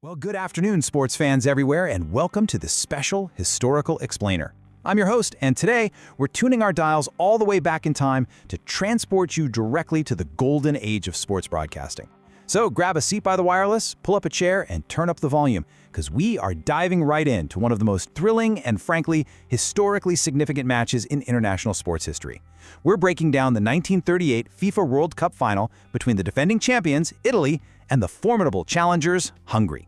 Well, good afternoon, sports fans everywhere, and welcome to the special Historical Explainer. I'm your host, and today we're tuning our dials all the way back in time to transport you directly to the golden age of sports broadcasting. So grab a seat by the wireless, pull up a chair, and turn up the volume, because we are diving right into one of the most thrilling and, frankly, historically significant matches in international sports history. We're breaking down the 1938 FIFA World Cup final between the defending champions, Italy, and the formidable challengers, Hungary.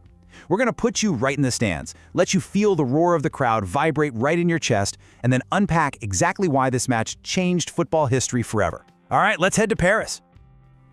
We're going to put you right in the stands, let you feel the roar of the crowd vibrate right in your chest, and then unpack exactly why this match changed football history forever. All right, let's head to Paris.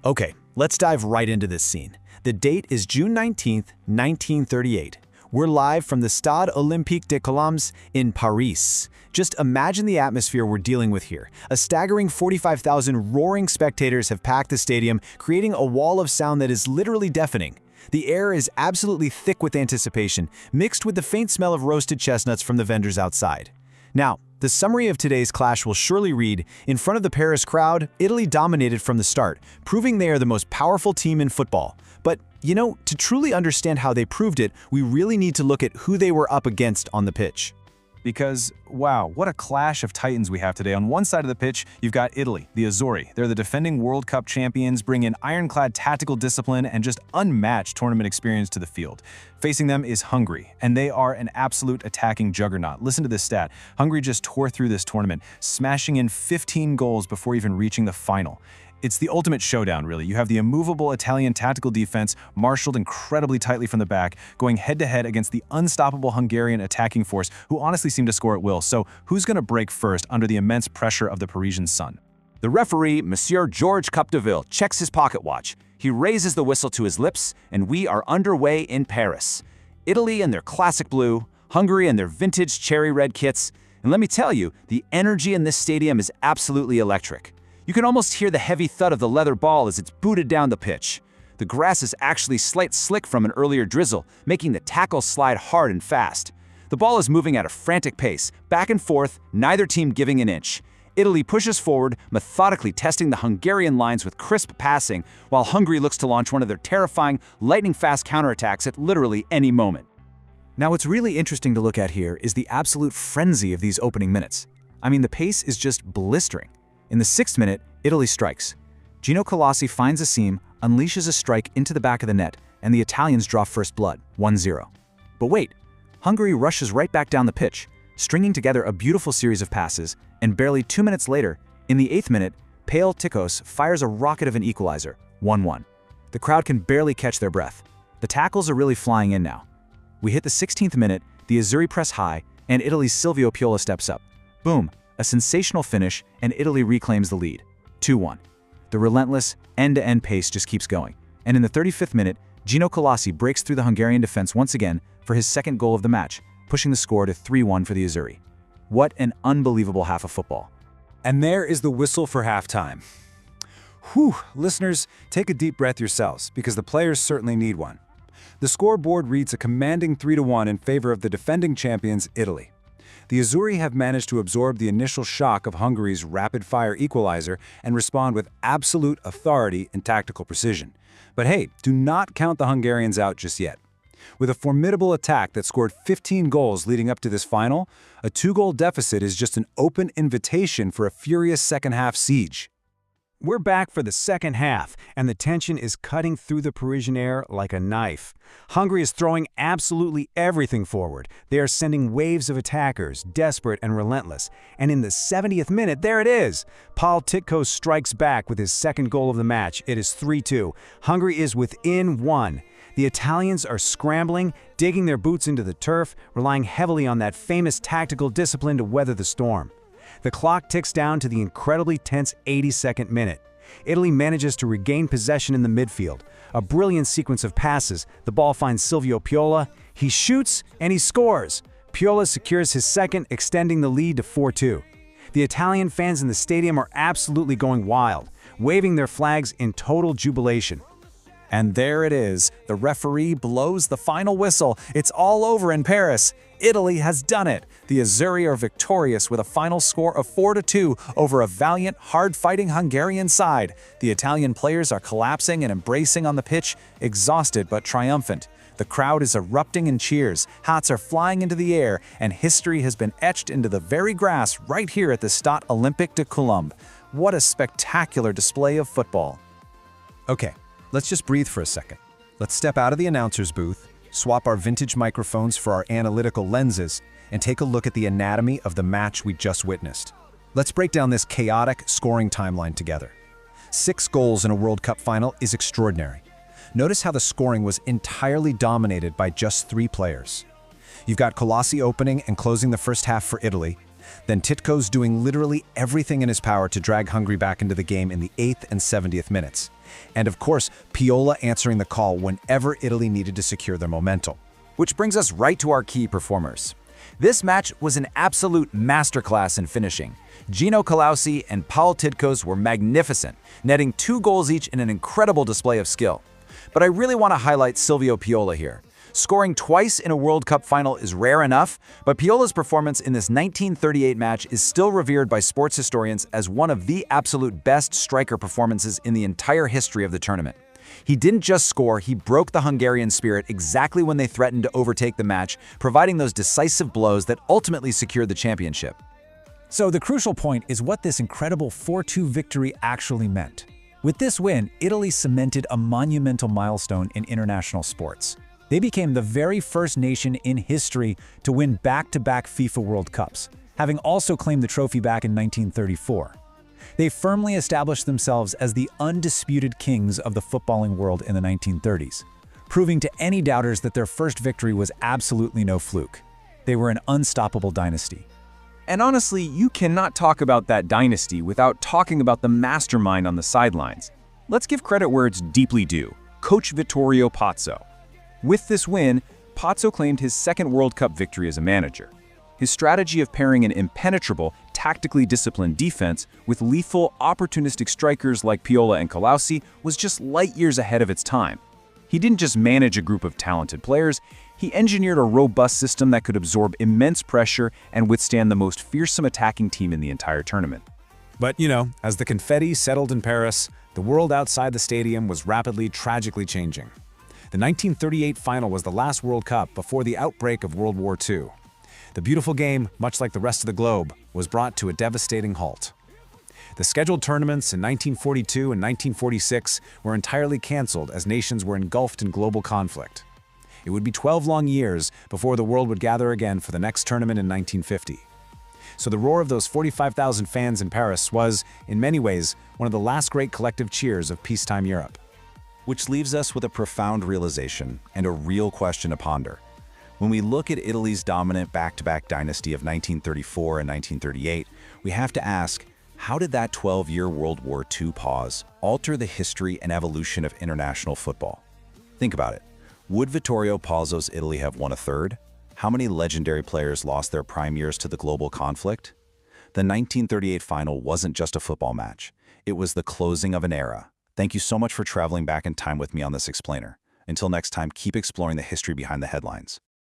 Okay, let's dive right into this scene. The date is June 19th, 1938. We're live from the Stade Olympique des Colombes in Paris. Just imagine the atmosphere we're dealing with here. A staggering 45,000 roaring spectators have packed the stadium, creating a wall of sound that is literally deafening. The air is absolutely thick with anticipation, mixed with the faint smell of roasted chestnuts from the vendors outside. Now, the summary of today's clash will surely read, in front of the Paris crowd, Italy dominated from the start, proving they are the most powerful team in football. But, to truly understand how they proved it, we really need to look at who they were up against on the pitch. Because, wow, what a clash of titans we have today. On one side of the pitch, you've got Italy, the Azzurri. They're the defending World Cup champions, bring in ironclad tactical discipline and just unmatched tournament experience to the field. Facing them is Hungary, and they are an absolute attacking juggernaut. Listen to this stat. Hungary just tore through this tournament, smashing in 15 goals before even reaching the final. It's the ultimate showdown, really. You have the immovable Italian tactical defense, marshaled incredibly tightly from the back, going head-to-head against the unstoppable Hungarian attacking force, who honestly seem to score at will. So who's going to break first under the immense pressure of the Parisian sun? The referee, Monsieur Georges Capdeville, checks his pocket watch. He raises the whistle to his lips, and we are underway in Paris. Italy in their classic blue, Hungary in their vintage cherry red kits. And let me tell you, the energy in this stadium is absolutely electric. You can almost hear the heavy thud of the leather ball as it's booted down the pitch. The grass is actually slight slick from an earlier drizzle, making the tackles slide hard and fast. The ball is moving at a frantic pace, back and forth, neither team giving an inch. Italy pushes forward, methodically testing the Hungarian lines with crisp passing, while Hungary looks to launch one of their terrifying, lightning-fast counterattacks at literally any moment. Now, what's really interesting to look at here is the absolute frenzy of these opening minutes. I mean, the pace is just blistering. In the 6th minute, Italy strikes. Gino Colaussi finds a seam, unleashes a strike into the back of the net, and the Italians draw first blood, 1-0. But wait, Hungary rushes right back down the pitch, stringing together a beautiful series of passes, and barely 2 minutes later, in the 8th minute, Pale Tikos fires a rocket of an equalizer, 1-1. The crowd can barely catch their breath. The tackles are really flying in now. We hit the 16th minute, the Azzurri press high, and Italy's Silvio Piola steps up. Boom! A sensational finish, and Italy reclaims the lead, 2-1. The relentless, end-to-end pace just keeps going. And in the 35th minute, Gino Colaussi breaks through the Hungarian defense once again for his second goal of the match, pushing the score to 3-1 for the Azzurri. What an unbelievable half of football. And there is the whistle for halftime. Whew, listeners, take a deep breath yourselves, because the players certainly need one. The scoreboard reads a commanding 3-1 in favor of the defending champions, Italy. The Azzurri have managed to absorb the initial shock of Hungary's rapid-fire equalizer and respond with absolute authority and tactical precision. But hey, do not count the Hungarians out just yet. With a formidable attack that scored 15 goals leading up to this final, a 2-goal deficit is just an open invitation for a furious second-half siege. We're back for the second half, and the tension is cutting through the Parisian air like a knife. Hungary is throwing absolutely everything forward. They are sending waves of attackers, desperate and relentless. And in the 70th minute, there it is! Paul Titko strikes back with his second goal of the match. It is 3-2. Hungary is within 1. The Italians are scrambling, digging their boots into the turf, relying heavily on that famous tactical discipline to weather the storm. The clock ticks down to the incredibly tense 82nd minute. Italy manages to regain possession in the midfield. A brilliant sequence of passes, the ball finds Silvio Piola, he shoots, and he scores. Piola secures his second, extending the lead to 4-2. The Italian fans in the stadium are absolutely going wild, waving their flags in total jubilation. And there it is. The referee blows the final whistle. It's all over in Paris. Italy has done it. The Azzurri are victorious with a final score of 4-2 over a valiant, hard-fighting Hungarian side. The Italian players are collapsing and embracing on the pitch, exhausted but triumphant. The crowd is erupting in cheers, hats are flying into the air, and history has been etched into the very grass right here at the Stade Olympique de Colombe. What a spectacular display of football. Okay, let's just breathe for a second. Let's step out of the announcer's booth, swap our vintage microphones for our analytical lenses, and take a look at the anatomy of the match we just witnessed. Let's break down this chaotic scoring timeline together. 6 goals in a World Cup final is extraordinary. Notice how the scoring was entirely dominated by just 3 players. You've got Colaussi opening and closing the first half for Italy, then Titko's doing literally everything in his power to drag Hungary back into the game in the 8th and 70th minutes. And of course, Piola answering the call whenever Italy needed to secure their momentum. Which brings us right to our key performers. This match was an absolute masterclass in finishing. Gino Colaussi and Paul Titko's were magnificent, netting 2 goals each in an incredible display of skill. But I really want to highlight Silvio Piola here. Scoring twice in a World Cup final is rare enough, but Piola's performance in this 1938 match is still revered by sports historians as one of the absolute best striker performances in the entire history of the tournament. He didn't just score, he broke the Hungarian spirit exactly when they threatened to overtake the match, providing those decisive blows that ultimately secured the championship. So the crucial point is what this incredible 4-2 victory actually meant. With this win, Italy cemented a monumental milestone in international sports. They became the very first nation in history to win back-to-back FIFA World Cups, having also claimed the trophy back in 1934. They firmly established themselves as the undisputed kings of the footballing world in the 1930s, proving to any doubters that their first victory was absolutely no fluke. They were an unstoppable dynasty. And honestly, you cannot talk about that dynasty without talking about the mastermind on the sidelines. Let's give credit where it's deeply due, Coach Vittorio Pozzo. With this win, Pozzo claimed his second World Cup victory as a manager. His strategy of pairing an impenetrable, tactically disciplined defense with lethal, opportunistic strikers like Piola and Colaussi was just light years ahead of its time. He didn't just manage a group of talented players, he engineered a robust system that could absorb immense pressure and withstand the most fearsome attacking team in the entire tournament. But, as the confetti settled in Paris, the world outside the stadium was rapidly, tragically changing. The 1938 final was the last World Cup before the outbreak of World War II. The beautiful game, much like the rest of the globe, was brought to a devastating halt. The scheduled tournaments in 1942 and 1946 were entirely canceled as nations were engulfed in global conflict. It would be 12 long years before the world would gather again for the next tournament in 1950. So the roar of those 45,000 fans in Paris was, in many ways, one of the last great collective cheers of peacetime Europe. Which leaves us with a profound realization and a real question to ponder. When we look at Italy's dominant back-to-back dynasty of 1934 and 1938, we have to ask, how did that 12-year World War II pause alter the history and evolution of international football? Think about it. Would Vittorio Pozzo's Italy have won a third? How many legendary players lost their prime years to the global conflict? The 1938 final wasn't just a football match. It was the closing of an era. Thank you so much for traveling back in time with me on this explainer. Until next time, keep exploring the history behind the headlines.